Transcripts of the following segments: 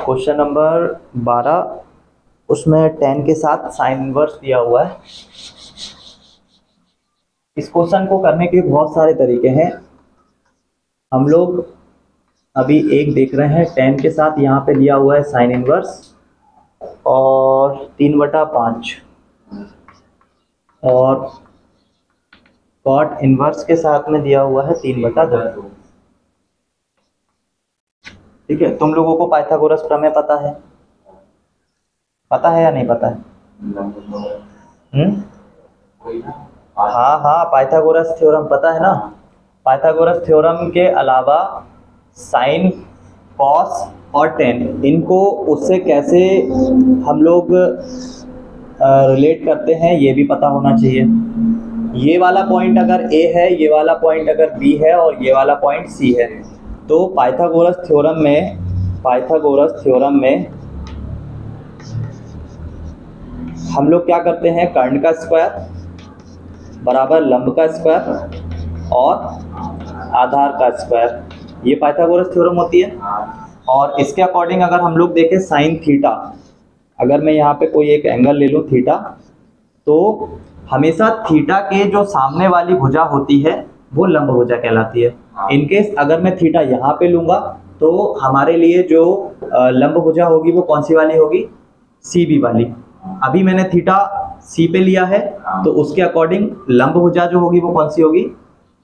Question number 12, उसमें 10 के साथ साइन इनवर्स दिया हुआ है। इस क्वेश्चन को करने के बहुत सारे तरीके हैं। हम लोग अभी एक देख रहे हैं, 10 के साथ यहाँ पे दिया हुआ है साइन इनवर्स और 3/5 और कॉट इनवर्स के साथ में दिया हुआ है 3/2। ठीक है, तुम लोगों को पाइथागोरस प्रमेय पता है या नहीं पता है? हाँ, पाइथागोरस थ्योरम पता है ना। पाइथागोरस थ्योरम के अलावा साइन, कॉस और टेन, इनको उससे कैसे हम लोग रिलेट करते हैं ये भी पता होना चाहिए। ये वाला पॉइंट अगर ए है, ये वाला पॉइंट अगर बी है और ये वाला पॉइंट सी है, तो पाइथागोरस थ्योरम में हम लोग क्या करते हैं, कर्ण का स्क्वायर बराबर लंब का स्क्वायर और आधार का स्क्वायर, ये पाइथागोरस थ्योरम होती है। और इसके अकॉर्डिंग अगर हम लोग देखें साइन थीटा, अगर मैं यहाँ पे कोई एक एंगल ले लूँ थीटा, तो हमेशा थीटा के जो सामने वाली भुजा होती है वो लंब भुजा कहलाती है। इनकेस अगर मैं थीटा यहाँ पे लूँगा तो हमारे लिए जो लंब भुजा होगी वो कौन सी वाली होगी? सी बी वाली। अभी मैंने थीटा सी पे लिया है तो उसके अकॉर्डिंग लंब भुजा जो होगी वो कौन सी होगी?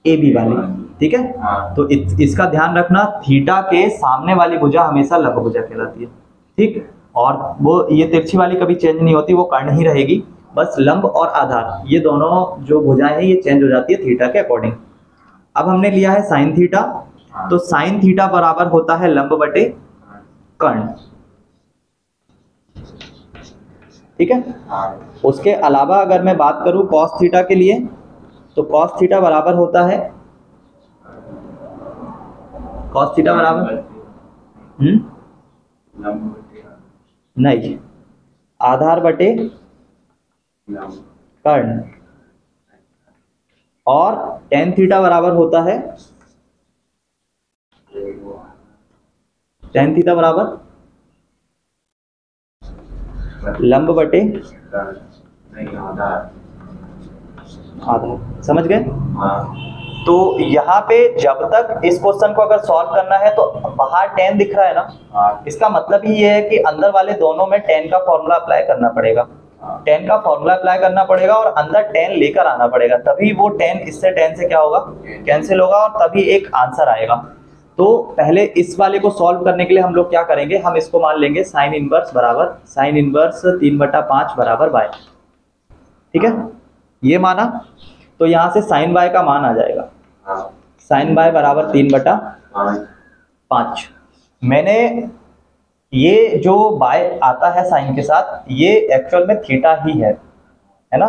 ए बी वाली। ठीक है, तो इसका ध्यान रखना, थीटा के सामने वाली भुजा हमेशा लंब भुजा कहलाती है। ठीक, और वो ये तिरछी वाली कभी चेंज नहीं होती, वो कर्ण ही रहेगी। बस लंब और आधार ये दोनों जो भुजाएं हैं ये चेंज हो जाती है थीटा के अकॉर्डिंग। अब हमने लिया है साइन थीटा, तो साइन थीटा बराबर होता है लंब बटे कर्ण। ठीक है, उसके अलावा अगर मैं बात करूं कॉस थीटा के लिए, तो कॉस थीटा बराबर होता है, कॉस थीटा बराबर नहीं, आधार बटे कर्ण। और टेन थीटा बराबर होता है, टेन थीटा बराबर लंब बटे आधार। समझ गए? तो यहाँ पे जब तक इस क्वेश्चन को अगर सॉल्व करना है तो बाहर टेन दिख रहा है ना, इसका मतलब ही ये है कि अंदर वाले दोनों में टेन का फॉर्मूला अप्लाई करना पड़ेगा। टेन का फॉर्मूला अप्लाई करना पड़ेगा और अंदर टेन लेकर आना पड़ेगा, तभी वो टेन इससे टेन से क्या होगा? कैंसिल होगा और तभी एक आंसर आएगा। तो पहले इस वाले को सॉल्व करने के लिए हम लोग क्या करेंगे, हम इसको मान लेंगे साइन इनवर्स बराबर साइन इनवर्स 3/5 बराबर बाय। ठीक है, ये माना, तो यहाँ से साइन बाय का मान आ जाएगा, साइन बाय बराबर 3/5। मैंने ये जो बाय आता है साइन के साथ, ये एक्चुअल में थीटा ही है ना।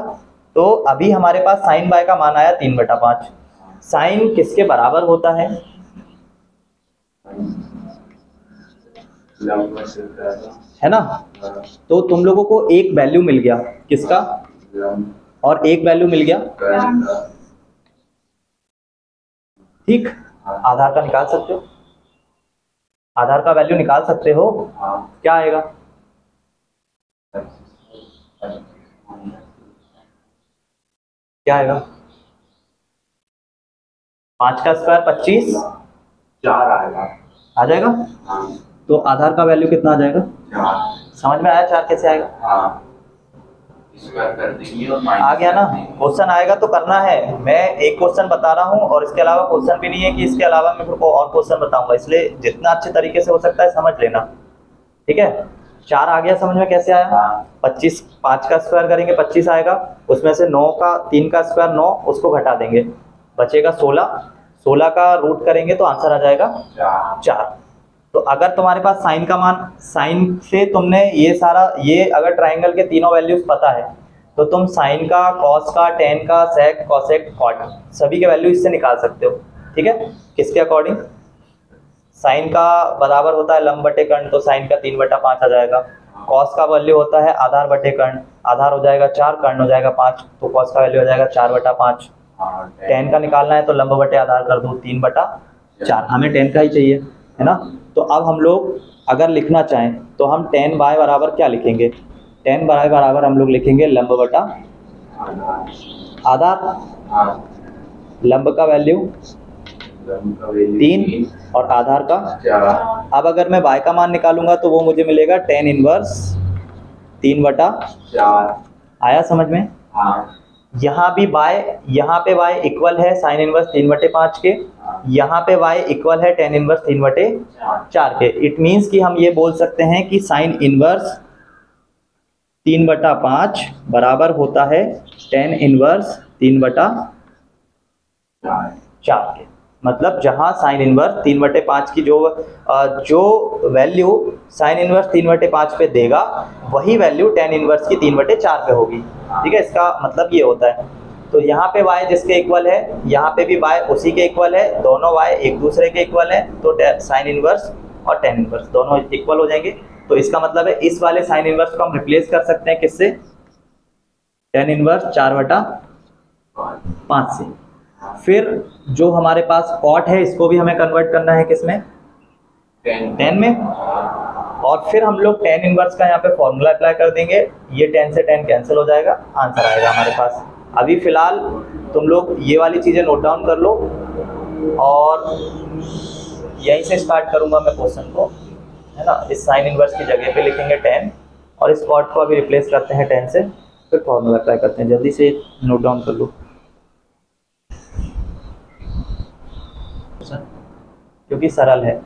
तो अभी हमारे पास साइन बाय का मान आया 3/5। साइन किसके बराबर होता है? है ना। तो तुम लोगों को एक वैल्यू मिल गया, किसका? और एक वैल्यू मिल गया, ठीक, आधार का निकाल सकते हो, आधार का वैल्यू निकाल सकते हो। क्या आएगा? क्या आएगा? 5 का स्क्वायर 25, 4 आएगा, आ जाएगा। तो आधार का वैल्यू कितना आ जाएगा? 4। समझ में आया 4 कैसे आएगा? स्क्वायर कर देंगे और आ गया ना। क्वेश्चन आएगा तो करना है। मैं एक क्वेश्चन बता रहा हूँ और इसके अलावा क्वेश्चन भी नहीं है कि इसके अलावा मैं फिर को और क्वेश्चन बताऊंगा, इसलिए जितना अच्छे तरीके से हो सकता है समझ लेना। ठीक है, 4 आ गया समझ में कैसे आया? 25, 5 का स्क्वायर करेंगे 25 आएगा, उसमें से 9 का 3 का स्क्वायर 9, उसको घटा देंगे, बचेगा 16। 16 का रूट करेंगे तो आंसर आ जाएगा 4। तो अगर तुम्हारे पास साइन का मान, साइन से तुमने ये सारा, ये अगर ट्राइंगल के तीनों वैल्यूज पता है तो तुम साइन का, कॉस का, टेन का, सेक, कॉसेक, कॉट सभी के वैल्यू इससे निकाल सकते हो। ठीक है, किसके अकॉर्डिंग? साइन का बराबर होता है लंब बटे कर्ण, तो साइन का 3/5 आ जाएगा। कॉस का वैल्यू होता है आधार बटे कर्ण, आधार हो जाएगा 4, कर्ण हो जाएगा 5, तो कॉस का वैल्यू हो जाएगा 4/5। टेन का निकालना है तो लंब बटे आधार कर दो 3/4, हमें टेन का ही चाहिए, है ना। तो अब हम लोग अगर लिखना चाहें तो हम tan y बराबर क्या लिखेंगे? tan y बराबर हम लोग लिखेंगे लंब बटा आधार। लंब का वैल्यू 3 और आधार का 4। अब अगर मैं y का मान निकालूंगा तो वो मुझे मिलेगा tan इनवर्स 3/4। आया समझ में? हाँ। यहाँ भी यहाँ पे y इक्वल है साइन इनवर्स 3/5 के, यहाँ पे y इक्वल है tan इनवर्स 3/4 के। इट मीन्स कि हम ये बोल सकते हैं कि साइन इनवर्स 3/5 बराबर होता है tan इनवर्स 3/4 के। मतलब जहां साइन इनवर्स 3/5 की जो वैल्यू साइन इनवर्स 3/5 पे देगा वही वैल्यू tan इनवर्स की 3/4 पे होगी। ठीक है, इसका मतलब ये होता है। तो यहाँ पे y जिसके इक्वल है, यहाँ पे भी y उसी के इक्वल है, दोनों y एक दूसरे के इक्वल है, तो साइन इनवर्स और tan इनवर्स दोनों इक्वल हो जाएंगे। तो इसका मतलब है इस वाले साइन इनवर्स को हम रिप्लेस कर सकते हैं किससे? tan इनवर्स 4/5 से। फिर जो हमारे पास कॉट है इसको भी हमें कन्वर्ट करना है किसमें? tan में। और फिर हम लोग tan इनवर्स का यहाँ पे फॉर्मूला अप्लाई कर देंगे, ये tan से tan कैंसिल हो जाएगा, आंसर आएगा हमारे पास। अभी फिलहाल तुम लोग ये वाली चीज़ें नोट डाउन कर लो और यहीं से स्टार्ट करूँगा मैं क्वेश्चन को, है ना। इस साइन इनवर्स की जगह पे लिखेंगे tan और इस कॉट को अभी रिप्लेस करते हैं tan से, फिर फॉर्मूला अप्लाई करते हैं। जल्दी से नोट डाउन कर लो क्योंकि सरल है।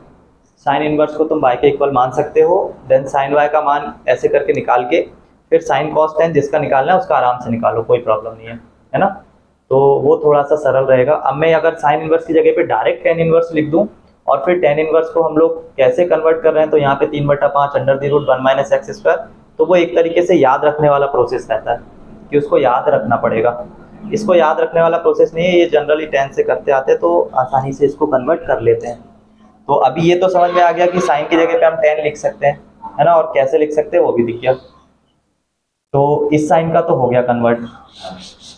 साइन इनवर्स को तुम y के इक्वल मान सकते हो, देन साइन y का मान ऐसे करके निकाल के फिर साइन कॉस tan जिसका निकालना है उसका आराम से निकालो, कोई प्रॉब्लम नहीं है ना। तो वो थोड़ा सा सरल रहेगा। अब मैं अगर साइन इनवर्स की जगह पे डायरेक्ट tan इनवर्स लिख दूं और फिर tan इनवर्स को हम लोग कैसे कन्वर्ट कर रहे हैं, तो यहाँ पे 3/5 √1 - x², तो वो एक तरीके से याद रखने वाला प्रोसेस रहता है कि उसको याद रखना पड़ेगा। इसको याद रखने वाला प्रोसेस नहीं है, ये जनरली tan से करते आते तो आसानी से इसको कन्वर्ट कर लेते हैं। तो अभी ये तो समझ में आ गया कि साइन की जगह पे हम tan लिख सकते हैं, है ना, और कैसे लिख सकते हैं वो भी दिख गया। तो इस साइन का तो हो गया कन्वर्ट।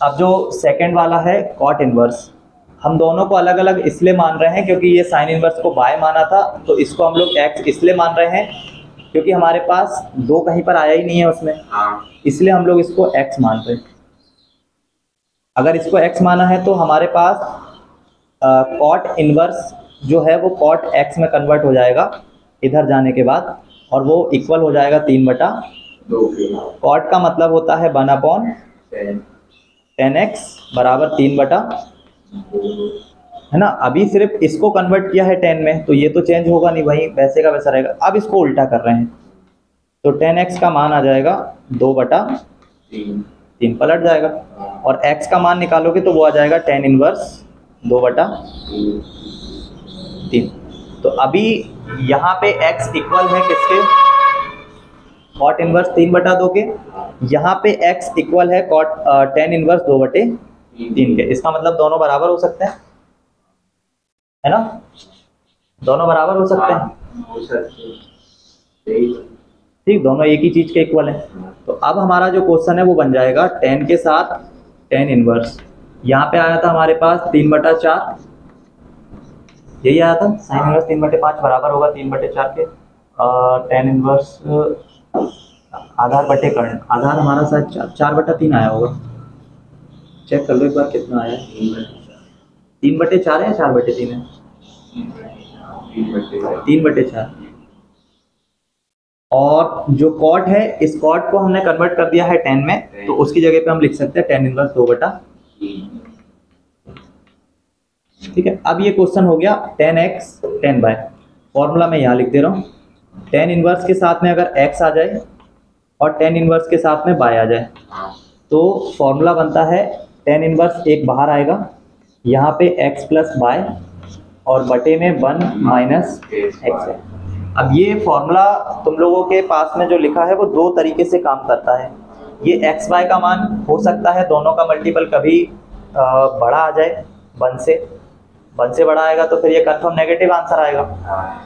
अब जो सेकंड वाला है कॉट इनवर्स, हम दोनों को अलग अलग इसलिए मान रहे हैं क्योंकि ये साइन इनवर्स को y माना था, तो इसको हम लोग x इसलिए मान रहे हैं क्योंकि हमारे पास 2 कहीं पर आया ही नहीं है उसमें, इसलिए हम लोग इसको x मान रहे हैं। अगर इसको x माना है तो हमारे पास कॉट इनवर्स जो है वो कॉट x में कन्वर्ट हो जाएगा इधर जाने के बाद, और वो इक्वल हो जाएगा 3/2। कॉट का मतलब होता है 1/10x बराबर 3/2, है ना। अभी सिर्फ इसको कन्वर्ट किया है tan में, तो ये तो चेंज होगा नहीं, वही वैसे का वैसा रहेगा। अब इसको उल्टा कर रहे हैं तो 10x का मान आ जाएगा 2/3, पलट जाएगा, और x का मान निकालोगे तो वो आ जाएगा tan इनवर्स 2/3। तो अभी यहाँ पे x इक्वल है किसके? कॉट इनवर्स 3/2 के। यहाँ पे x इक्वल है tan इनवर्स 2/3 के। इसका मतलब दोनों बराबर हो सकते हैं, है ना, दोनों बराबर हो सकते हैं। ठीक, दोनों एक ही चीज के इक्वल है। तो अब हमारा जो क्वेश्चन है वो बन जाएगा tan के साथ tan इनवर्स। यहाँ पे आया था हमारे पास 3/4, यही आया था साइन इनवर्स 3/5 बराबर होगा 3/4 के। tan इनवर्स आधार बटे कर्ण, आधार हमारा शायद 4/3 आया होगा, चेक कर लो एक बार कितना आया है। 3/4 है या 4/3 है? 3/4। और जो कॉट है, इस कॉट को हमने कन्वर्ट कर दिया है tan में, तो उसकी जगह पे हम लिख सकते हैं tan इनवर्स 2/3। ठीक है, अब ये क्वेश्चन हो गया tan x tan y। Formula मैं यहाँ लिख दे रहा हूँ, tan इनवर्स के साथ में अगर x आ जाए और tan इनवर्स के साथ में y आ जाए तो फॉर्मूला बनता है tan इनवर्स एक बाहर आएगा, यहाँ पे x + y और बटे में 1 - x है। अब ये फॉर्मूला तुम लोगों के पास में जो लिखा है वो 2 तरीके से काम करता है। ये x y का मान हो सकता है दोनों का मल्टीपल कभी बड़ा आ जाए 1 से बड़ा आएगा तो फिर ये कंफर्म नेगेटिव आंसर आएगा,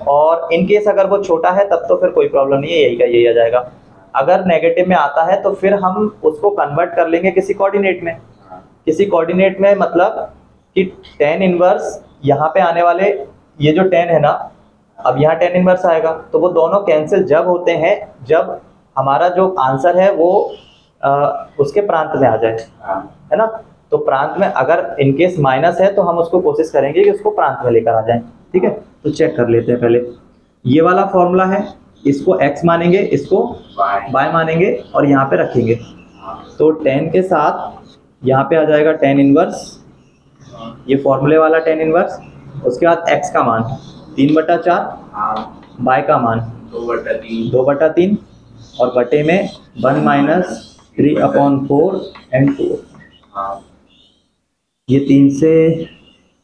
और इन केस अगर वो छोटा है तब तो फिर कोई प्रॉब्लम नहीं है, यही का यही आ जाएगा। अगर नेगेटिव में आता है तो फिर हम उसको कन्वर्ट कर लेंगे किसी कोऑर्डिनेट में, मतलब कि tan इनवर्स यहाँ पे आने वाले ये जो tan है ना, अब यहाँ टेन इनवर्स आएगा, तो वो दोनों कैंसिल जब होते हैं जब हमारा जो आंसर है वो उसके प्रांत में आ जाए, है ना। तो प्रांत में अगर इनकेस माइनस है तो हम उसको कोशिश करेंगे कि उसको प्रांत में लेकर आ जाएं, ठीक है। तो चेक कर लेते हैं पहले, ये वाला फॉर्मूला है, इसको x मानेंगे, इसको y मानेंगे और यहाँ पे रखेंगे। तो टेन के साथ यहाँ पे आ जाएगा टेन इनवर्स, ये फॉर्मूले वाला टेन इनवर्स। उसके बाद x का मान 3/4, y का मान 2/3 और बटे में 1 - 3/4 and 4। ये 3 से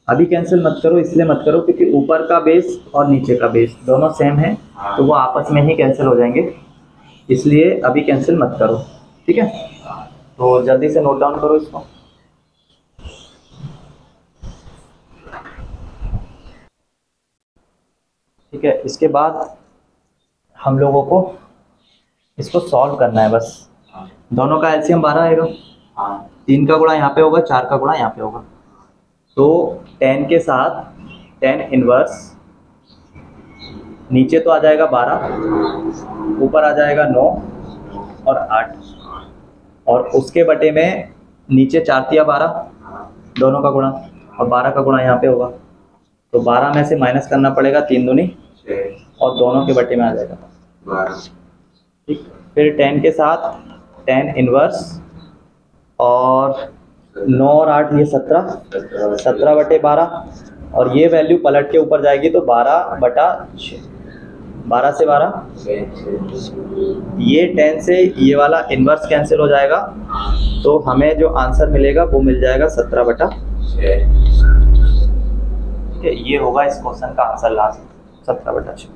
अभी कैंसिल मत करो, इसलिए मत करो क्योंकि ऊपर का बेस और नीचे का बेस दोनों सेम है, तो वो आपस में ही कैंसिल हो जाएंगे, इसलिए अभी कैंसिल मत करो, ठीक है। तो जल्दी से नोट डाउन करो इसको। ठीक है, इसके बाद हम लोगों को इसको सॉल्व करना है बस। दोनों का एलसीएम 12 आएगा, 3 का गुणा यहाँ पे होगा, 4 का गुणा यहाँ पे होगा। तो 10 के साथ 10 इनवर्स, नीचे तो आ जाएगा 12, ऊपर आ जाएगा 9 और 8, और उसके बटे में नीचे 4 या 12 दोनों का गुणा, और 12 का गुणा यहाँ पे होगा। तो 12 में से माइनस करना पड़ेगा, 3 दूनी 6 और दोनों के बटे में आ जाएगा 12, ठीक। फिर 10 के साथ 10 इनवर्स और 9 और 8 ये 17/12, और ये वैल्यू पलट के ऊपर जाएगी तो 12/6, 12 से 12, ये 10 से ये वाला इनवर्स कैंसिल हो जाएगा, तो हमें जो आंसर मिलेगा वो मिल जाएगा 17/6। ठीक है, ये होगा इस क्वेश्चन का आंसर लास्ट, 17/6।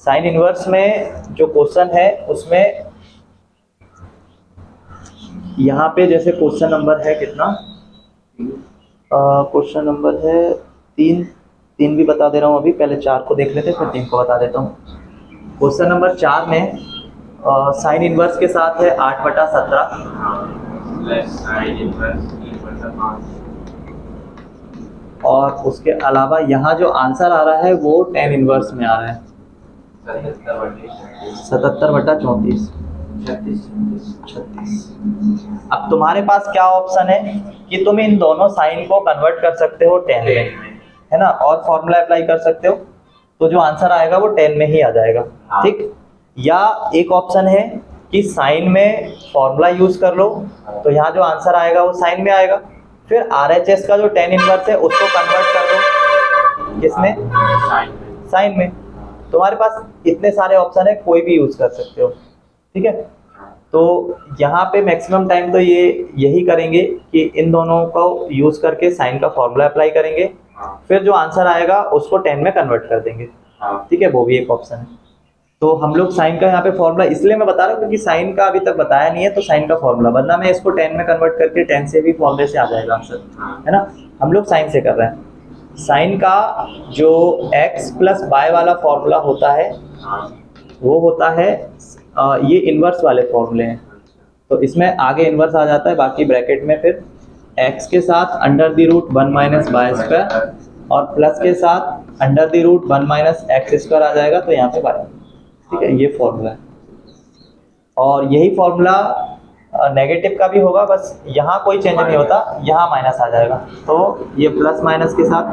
साइन इनवर्स में जो क्वेश्चन है उसमें यहाँ पे जैसे क्वेश्चन नंबर है कितना, क्वेश्चन नंबर है 3 भी बता दे रहा हूँ अभी, पहले 4 को देख लेते फिर 3 को बता देता हूँ। क्वेश्चन नंबर 4 में साइन इनवर्स के साथ है 8/17 और उसके अलावा यहाँ जो आंसर आ रहा है वो 10 इनवर्स में आ रहा है 77/34, 36। अब तुम्हारे पास क्या ऑप्शन है कि तुम इन दोनों साइन को कन्वर्ट कर सकते हो 10 में, है ना, और फॉर्मूला अप्लाई कर सकते हो, तो जो आंसर आएगा वो 10 में ही आ जाएगा, ठीक। या एक ऑप्शन है कि साइन में फॉर्मूला यूज कर लो, तो यहाँ जो आंसर आएगा वो साइन में आएगा। फिर RHS का जो 10 इनवर्स है उसको कन्वर्ट कर दो किसमें, साइन में। तुम्हारे पास इतने सारे ऑप्शन है, कोई भी यूज कर सकते हो, ठीक है। तो यहाँ पे मैक्सिमम टाइम तो ये यही करेंगे कि इन दोनों को यूज करके साइन का फॉर्मूला अप्लाई करेंगे, फिर जो आंसर आएगा उसको 10 में कन्वर्ट कर देंगे, ठीक है, वो भी एक ऑप्शन है। तो हम लोग साइन का यहाँ पे फॉर्मूला इसलिए मैं बता रहा हूँ क्योंकि साइन का अभी तक बताया नहीं है, तो साइन का फॉर्मूला, वरना मैं इसको 10 में कन्वर्ट करके 10 से भी फॉर्मूले से आ जाएगा आंसर, है ना। हम लोग साइन से कर रहे हैं। साइन का जो x + y वाला फॉर्मूला होता है वो होता है ये इन्वर्स वाले फॉर्मूले हैं, तो इसमें आगे इन्वर्स आ जाता है, बाकी ब्रैकेट में फिर x के साथ √1 - y² और प्लस के साथ √1 - x² आ जाएगा, तो यहाँ पे y, ठीक है, ये फॉर्मूला है। और यही फॉर्मूला नेगेटिव का भी होगा, बस यहाँ कोई चेंज नहीं होता, यहाँ माइनस आ जाएगा, तो ये प्लस माइनस के साथ।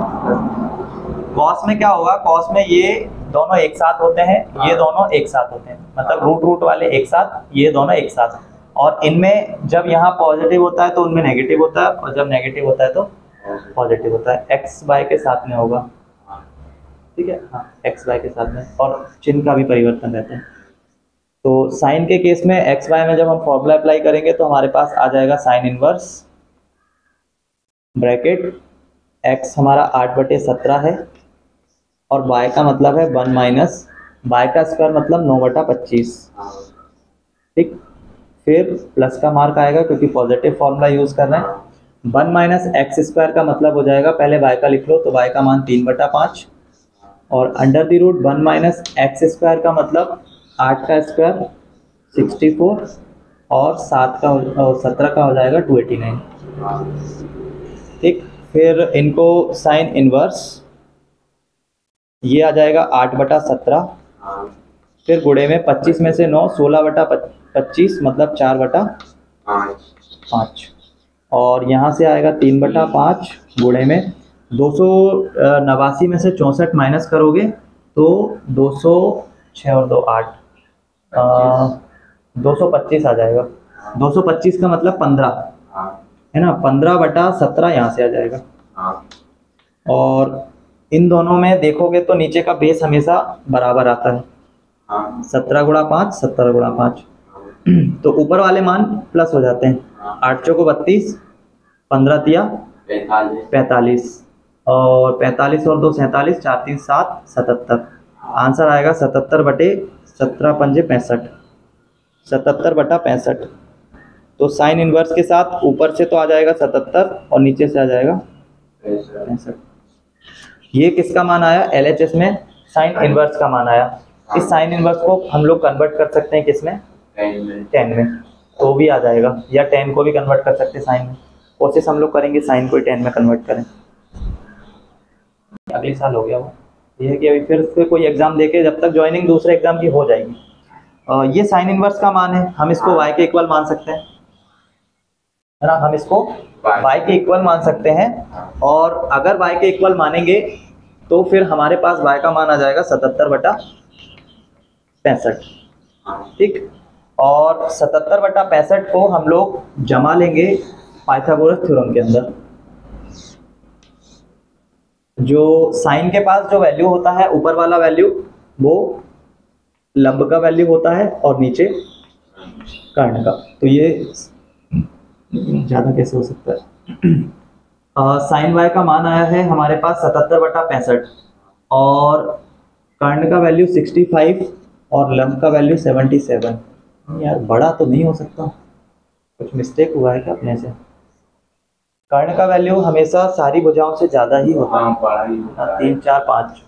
कॉस में क्या होगा, कॉस में ये दोनों एक साथ होते हैं, ये दोनों एक साथ होते हैं, मतलब रूट वाले एक साथ, ये दोनों एक साथ, और इनमें जब यहाँ पॉजिटिव होता है तो उनमें नेगेटिव होता है, और जब नेगेटिव होता है तो पॉजिटिव होता है। एक्स वाई के साथ में होगा, ठीक है, हाँ, एक्स वाई के साथ में, और चिन्ह का भी परिवर्तन रहता है। तो साइन के केस में एक्स वाई में जब हम फॉर्मूला अप्लाई करेंगे तो हमारे पास आ जाएगा साइन इनवर्स ब्रैकेट x हमारा 8/17 है, और y का मतलब है 1 माइनस y का स्क्वायर मतलब 9/25, ठीक। फिर प्लस का मार्क आएगा क्योंकि पॉजिटिव फॉर्मूला यूज कर रहे हैं। 1 - x² का मतलब हो जाएगा, पहले y का लिख लो, तो y का मान 3/5, और √1 - x² का मतलब 8 का स्क्वायर 64, और 7 का और 17 का हो जाएगा 289, ठीक। फिर इनको साइन इनवर्स, ये आ जाएगा 8/17, हाँ फिर गुणे में 25 में से 9, 16/25 मतलब 4/5, और यहाँ से आएगा 3/5 गुणे में 289 में से 64 माइनस करोगे तो 206 और 2 8, 225 आ जाएगा। 225 का मतलब 15 हाँ है ना, 15/17 यहाँ से आ जाएगा। हाँ और इन दोनों में देखोगे तो नीचे का बेस हमेशा बराबर आता है, हाँ 17 गुणा 5, 17 गुणा 5, तो ऊपर वाले मान प्लस हो जाते हैं। 8 चौको 32, 15 तिया 45, और 45 और 2 47, 4 3 7 77, आंसर आएगा 77/17 77/65। तो साइन इनवर्स के साथ ऊपर से तो आ जाएगा 77 और नीचे से आ जाएगा 65। ये किसका मान आया? LHS में साइन इनवर्स का मान आया। इस साइन इनवर्स को हम लोग कन्वर्ट कर सकते हैं किसमें? टेन में, तो भी आ जाएगा, या 10 को भी कन्वर्ट कर सकते हैं साइन में। कोशिश हम लोग करेंगे साइन को 10 में कन्वर्ट करें। अगले साल हो गया वो, ये है कि अभी फिर से कोई एग्जाम देके जब तक ज्वाइनिंग दूसरे एग्जाम की हो जाएगी। ये साइन इनवर्स का मान है, हम इसको y के इक्वल मान सकते हैं, है ना, हम इसको y के इक्वल मान सकते हैं। और अगर y के इक्वल मानेंगे तो फिर हमारे पास y का मान आ जाएगा 77/65, ठीक। और 77/65 को हम लोग जमा लेंगे पाइथागोरस थ्योरम के अंदर। जो साइन के पास जो वैल्यू होता है, ऊपर वाला वैल्यू वो लंब का वैल्यू होता है और नीचे कर्ण का। तो ये ज़्यादा कैसे हो सकता है? साइन y का मान आया है हमारे पास 77/65 और कर्ण का वैल्यू 65 और लंब का वैल्यू 77। यार बड़ा तो नहीं हो सकता, कुछ मिस्टेक हुआ है क्या अपने से? कर्ण का वैल्यू हमेशा सारी भुजाओं से ज़्यादा ही होता है। 3 4 5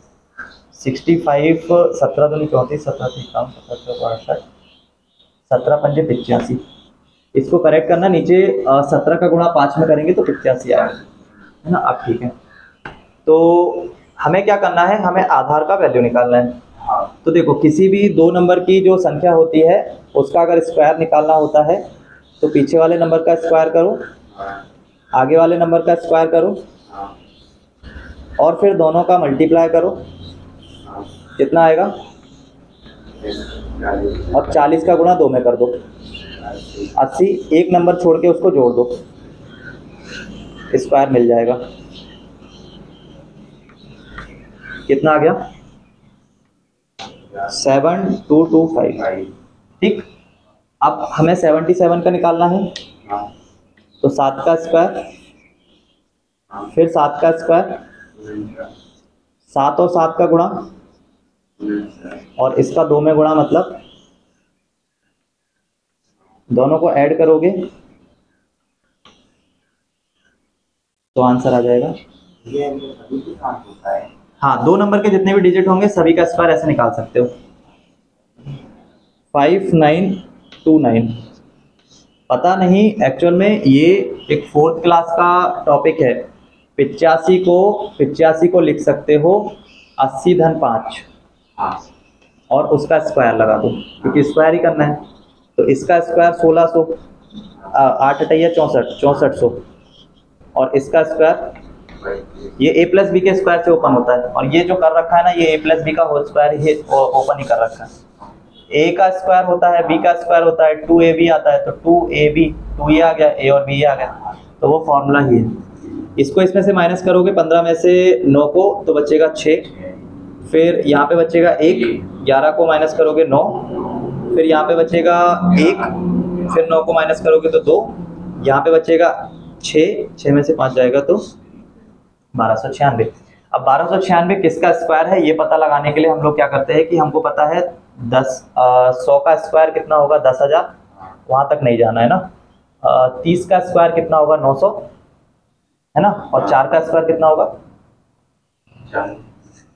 65, 17 दूनी 34, 17 3 62, 17 पंजे 85। इसको करेक्ट करना, नीचे 17 का गुणा 5 में करेंगे तो 85 आएगा, है ना। अब ठीक है, तो हमें क्या करना है? हमें आधार का वैल्यू निकालना है। तो देखो, किसी भी 2 नंबर की जो संख्या होती है उसका अगर स्क्वायर निकालना होता है तो पीछे वाले नंबर का स्क्वायर करो, आगे वाले नंबर का स्क्वायर करो, और फिर दोनों का मल्टीप्लाई करो। कितना आएगा? और 40 का गुणा 2 में कर दो, 80। एक नंबर छोड़ के उसको जोड़ दो, स्क्वायर मिल जाएगा। कितना आ गया? 7225, ठीक। अब हमें 77 का निकालना है, तो 7 का स्क्वायर, फिर 7 का स्क्वायर, 7 और 7 का गुणा, और इसका 2 में गुणा, मतलब दोनों को ऐड करोगे तो आंसर आ जाएगा। हाँ, 2 नंबर के जितने भी डिजिट होंगे सभी का स्क्वायर ऐसे निकाल सकते हो। 5929। पता नहीं, एक्चुअल में ये एक 4th क्लास का टॉपिक है। 85 को लिख सकते हो 80-5 और उसका स्क्वायर लगा दो, क्योंकि स्क्वायर ही करना है। तो इसका स्क्वायर 1600, 8 अटैया 64, 6400, और इसका स्क्वायर ये a प्लस बी के स्क्वायर से ओपन होता है। और ये जो कर रखा है ना, ये a प्लस बी का होल स्क्वायर ही ओपन ही कर रखा है। a का स्क्वायर होता है, b का स्क्वायर होता है, 2ab आता है, तो 2ab, 2 ये आ गया, a और b ये आ गया, तो वो फॉर्मूला ही है। इसको इसमें से माइनस करोगे 15 में से 9 को तो बचेगा 6, फिर यहाँ पे बचेगा 1, 11 को माइनस करोगे 9, फिर यहाँ पे बचेगा 1, फिर 9 को माइनस करोगे तो 2, यहाँ पे बचेगा 6 में से 5 जाएगा तो 1296। अब 1296 किसका स्क्वायर है ये पता लगाने के लिए हम लोग क्या करते हैं कि हमको पता है 100 का स्क्वायर कितना होगा? 10,000, वहाँ तक नहीं जाना है ना। 30 का स्क्वायर कितना होगा? 900, है ना। और 4 का स्क्वायर कितना होगा?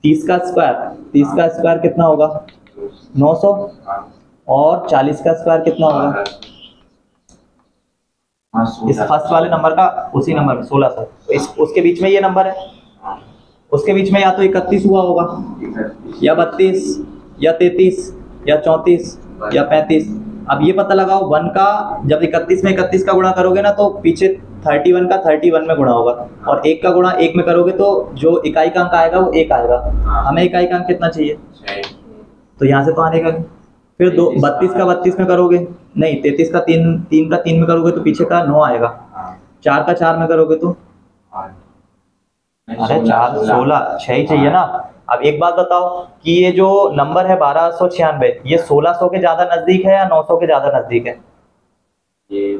30 का स्क्वायर कितना होगा? 900, और 40 का स्क्वायर कितना होगा? हाँ, इस फर्स्ट वाले नंबर का उसी नंबर में 1600, तो इस उसके बीच में ये नंबर है, उसके बीच में या तो 31 हुआ होगा या 32 या 33 या 34 या 35। अब ये पता लगाओ 1 का जब 31 में 31 का गुणा करोगे ना तो पीछे 31 का 31 में गुणा होगा, और 1 का गुणा 1 में करोगे तो जो इकाई का अंक आएगा वो 1 आएगा। हमें इकाई का अंक कितना चाहिए, तो यहाँ से तो आने का। फिर 32 का 32 में करोगे, नहीं 33 का 3 का 3 में करोगे तो पीछे का 9 आएगा। 4 का 4 में करोगे तो अरे 4 16 6 ही चाहिए ना। अब एक बात बताओ कि ये जो नंबर है 1296 ये 1600 के ज्यादा नजदीक है या 900 के ज्यादा नजदीक है? ये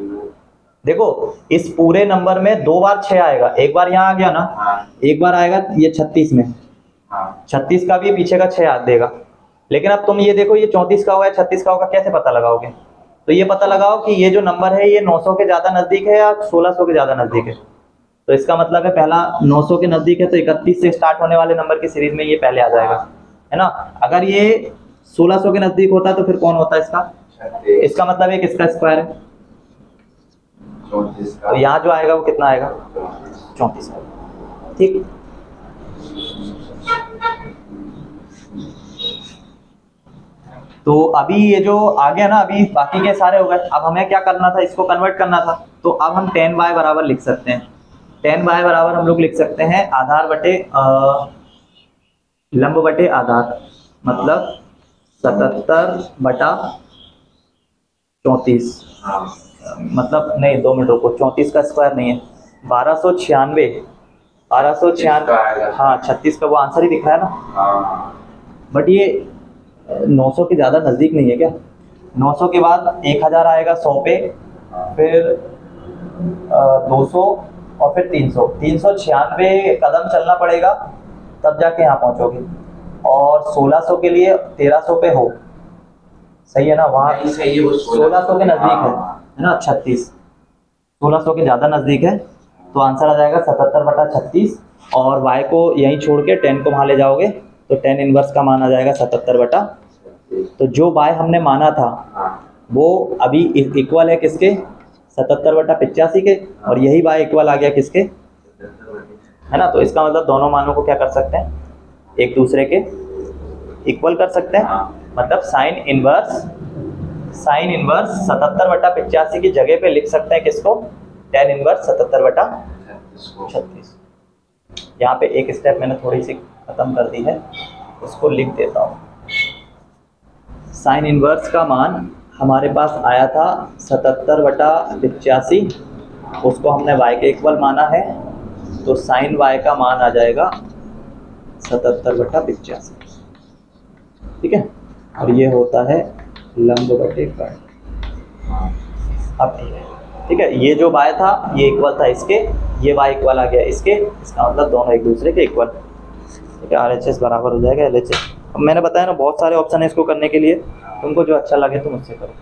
देखो इस पूरे नंबर में 2 बार 6 आएगा, एक बार यहाँ आ गया ना, एक बार आएगा ये 36 में, 36 का भी पीछे का 6 याद देगा। लेकिन अब तुम ये देखो ये 34 का होगा या 36 का होगा, कैसे पता लगाओगे? तो ये पता लगाओ कि ये जो नंबर है ये 900 के ज्यादा नजदीक है या 1600 के ज्यादा नजदीक है। तो इसका मतलब है पहला 900 के नजदीक है तो 31 से स्टार्ट होने वाले नंबर की सीरीज में ये पहले आ जाएगा, है ना। अगर ये 1600 के नजदीक होता है तो फिर कौन होता है इसका मतलब है किसका स्क्वायर है, तो यहाँ जो आएगा वो कितना आएगा 34। ठीक, तो अभी ये जो आ गया ना, अभी बाकी के सारे हो गए। अब हमें क्या करना था, इसको कन्वर्ट करना था। तो अब हम 10y बराबर लिख सकते हैं, 10y बराबर हम लोग लिख सकते हैं आधार बटे लंब बटे आधार, मतलब 77/34। मतलब नहीं 2 मिनट रुको, 34 का स्क्वायर नहीं है, 1296 हाँ 36 का वो आंसर ही दिखा है ना। बट ये 900 के ज़्यादा नज़दीक नहीं है क्या? 900 के बाद 1000 आएगा 100 पे, फिर 200 और फिर 300, 396 कदम चलना पड़ेगा तब जाके यहाँ पहुँचोगे। और 1600 के लिए 1300 पे हो, सही है ना, वहाँ 1600 के नज़दीक है ना 36, 1600 के ज़्यादा नज़दीक है। तो आंसर आ जाएगा 77/36, और y को यहीं छोड़ के 10 को वहाँ ले जाओगे तो 10 इनवर्स का मान आ जाएगा 77। तो जो y हमने माना था वो अभी इक्वल है किसके, 77/85 के, और यही y इक्वल आ गया किसके, है ना। तो इसका मतलब दोनों मानों को क्या कर सकते हैं, एक दूसरे के इक्वल कर सकते हैं। मतलब साइन इनवर्स 77/85 की जगह पे लिख सकते हैं किसको, tan इनवर्स 77/36। यहाँ पे एक स्टेप मैंने थोड़ी सी खत्म कर दी है, उसको लिख देता हूँ। साइन इनवर्स का मान हमारे पास आया था 77/85, उसको हमने y के इक्वल माना है, तो साइन y का मान आ जाएगा 77/85, ठीक है। और ये होता है लंब बटे कर्ण। अब ठीक है, ये जो y था ये इक्वल था इसके, ये y इक्वल आ गया इसके, इसका मतलब दोनों एक दूसरे के इक्वल, ठीक है। RHS बराबर हो जाएगा LHS। अब मैंने बताया ना बहुत सारे ऑप्शन है इसको करने के लिए, तुमको जो अच्छा लगे तुम उससे करो।